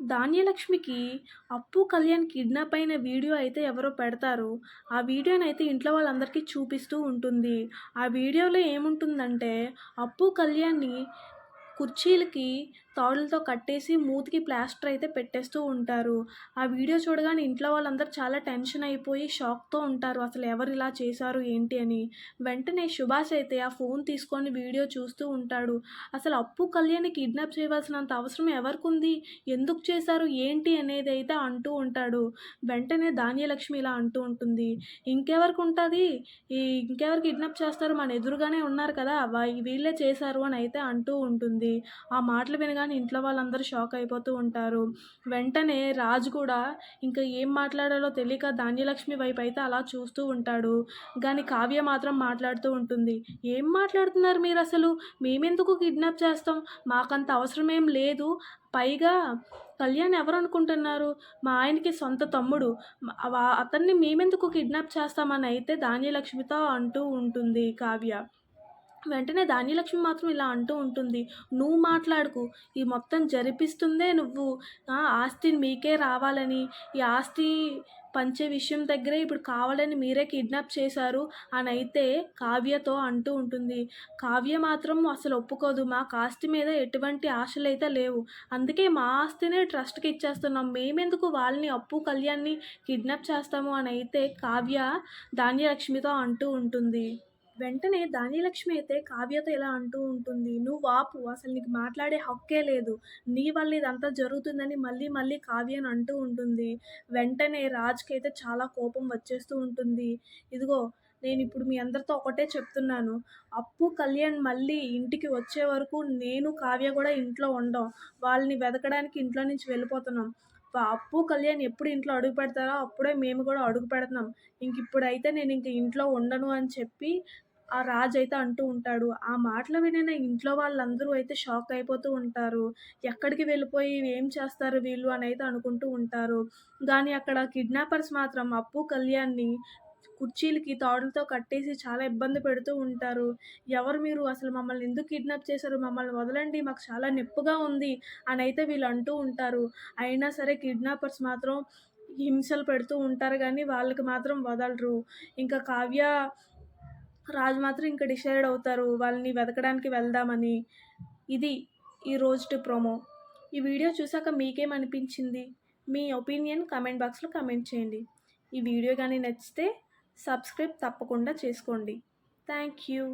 ధాన్యలక్ష్మికి అప్పు, కళ్యాణ్ కిడ్నాప్ అయిన వీడియో అయితే ఎవరో పెడతారు. ఆ వీడియోనైతే ఇంట్లో వాళ్ళందరికీ చూపిస్తూ ఉంటుంది. ఆ వీడియోలో ఏముంటుందంటే అప్పు, కళ్యాణ్‌ని కుర్చీలకి తాడులతో కట్టేసి మూతికి ప్లాస్టర్ అయితే పెట్టేస్తూ ఉంటారు. ఆ వీడియో చూడగానే ఇంట్లో వాళ్ళందరూ చాలా టెన్షన్ అయిపోయి షాక్‌తో ఉంటారు. అసలు ఎవరిలా చేశారు ఏంటి అని. వెంటనే సుభాష్ అయితే ఆ ఫోన్ తీసుకొని వీడియో చూస్తూ ఉంటాడు. అసలు అప్పు, కళ్యాణ్‌ని కిడ్నాప్ చేయవలసినంత అవసరం ఎవరికుంది? ఎందుకు చేశారు? ఏంటి అనేదైతే అంటూ ఉంటాడు. వెంటనే ధాన్యలక్ష్మి ఇలా అంటూ ఉంటుంది. ఇంకెవరికుంటది? ఇంకెవరు కిడ్నాప్ చేస్తారు? మన ఎదురుగానే ఉన్నారు కదా! వీళ్ళే చేశారు అని అయితే అంటూ ఉంటుంది. ఆ మాటలు వినగానే ఇంట్లో వాళ్ళందరూ షాక్ అయిపోతూ ఉంటారు. వెంటనే రాజు కూడా ఇంకా ఏం మాట్లాడాలో తెలియక ధాన్యలక్ష్మి వైపు అయితే అలా చూస్తూ ఉంటాడు. గానీ కావ్య మాత్రం మాట్లాడుతూ ఉంటుంది. "ఏం మాట్లాడుతున్నారు మీరసలు? మేమెందుకు కిడ్నాప్ చేస్తాం? మాకంత అవసరమేం లేదు. పైగా కళ్యాణ్ ఎవరనుకుంటున్నారు? మా ఆయనకి సొంత తమ్ముడు. అతన్ని మేమెందుకు కిడ్నాప్ చేస్తామని" అయితే ధాన్యలక్ష్మితో అంటూ ఉంటుంది కావ్య. వెంటనే ధాన్యలక్ష్మి మాత్రం ఇలా అంటూ ఉంటుంది. "నువ్వు మాట్లాడకు. ఈ మొత్తం జరిపిస్తుందే నువ్వు. ఆస్తి మీకే రావాలని, ఈ ఆస్తి పంచే విషయం దగ్గరే ఇప్పుడు కావాలని మీరే కిడ్నాప్ చేశారు" అనైతే కావ్యతో అంటూ ఉంటుంది. కావ్య మాత్రం అసలు ఒప్పుకోదు. "మాకు ఆస్తి మీద ఎటువంటి ఆశలైతే లేవు. అందుకే మా ఆస్తినే ట్రస్ట్‌కి ఇచ్చేస్తున్నాం. మేమెందుకు వాళ్ళని అప్పు, కళ్యాణ్‌ని కిడ్నాప్ చేస్తాము" అనైతే కావ్య ధాన్యలక్ష్మితో అంటూ ఉంటుంది. వెంటనే ధాన్యలక్ష్మి అయితే కావ్యతో ఇలా అంటూ ఉంటుంది. "నువ్వు ఆపు. అసలు నీకు మాట్లాడే హక్కే లేదు. నీ వల్ల ఇదంతా జరుగుతుందని" మళ్ళీ మళ్ళీ కావ్యని అంటూ ఉంటుంది. వెంటనే రాజుకైతే చాలా కోపం వచ్చేస్తూ ఉంటుంది. "ఇదిగో నేనిప్పుడు మీ అందరితో ఒకటే చెప్తున్నాను. అప్పు, కళ్యాణ్ మళ్ళీ ఇంటికి వచ్చే వరకు నేను, కావ్య కూడా ఇంట్లో ఉండం. వాళ్ళని వెతకడానికి ఇంట్లో నుంచి వెళ్ళిపోతున్నాం. అప్పు, కళ్యాణ్ ఎప్పుడు ఇంట్లో అడుగు పెడతారో అప్పుడే మేము కూడా అడుగు పెడుతున్నాం. ఇంకిప్పుడైతే నేనింక ఇంట్లో ఉండను" అని చెప్పి ఆ రాజైతే అంటూ ఉంటాడు. ఆ మాటలు వినిన ఇంట్లో వాళ్ళందరూ అయితే షాక్ అయిపోతూ ఉంటారు. ఎక్కడికి వెళ్ళిపోయి ఏం చేస్తారు వీళ్ళు అనైతే అనుకుంటూ ఉంటారు. గానీ అక్కడ కిడ్నాపర్స్ మాత్రం అప్పు, కళ్యాణ్‌ని కుర్చీలకి తాడులతో కట్టేసి చాలా ఇబ్బంది పెడుతూ ఉంటారు. "ఎవరు మీరు? అసలు మమ్మల్ని ఎందుకు కిడ్నాప్ చేశారు? మమ్మల్ని వదలండి. మాకు చాలా నొప్పిగా ఉంది" అనైతే వీళ్ళు అంటూ ఉంటారు. అయినా సరే కిడ్నాపర్స్ మాత్రం హింసలు పెడుతూ ఉంటారు గానీ వాళ్ళకి మాత్రం వదలరు. ఇంకా కావ్య రాజు మాత్రం ఇంక డిసైడ్ అవుతారు వాళ్ళని వెతకడానికి వెళ్దామని. ఇది ఈ రోజుటి ప్రోమో. ఈ వీడియో చూసాక మీకేమనిపించింది? మీ ఒపీనియన్ కామెంట్ బాక్స్‌లో కామెంట్ చేయండి. ఈ వీడియో గాని నచ్చితే సబ్స్క్రైబ్ తప్పకుండా చేసుకోండి. Thank you.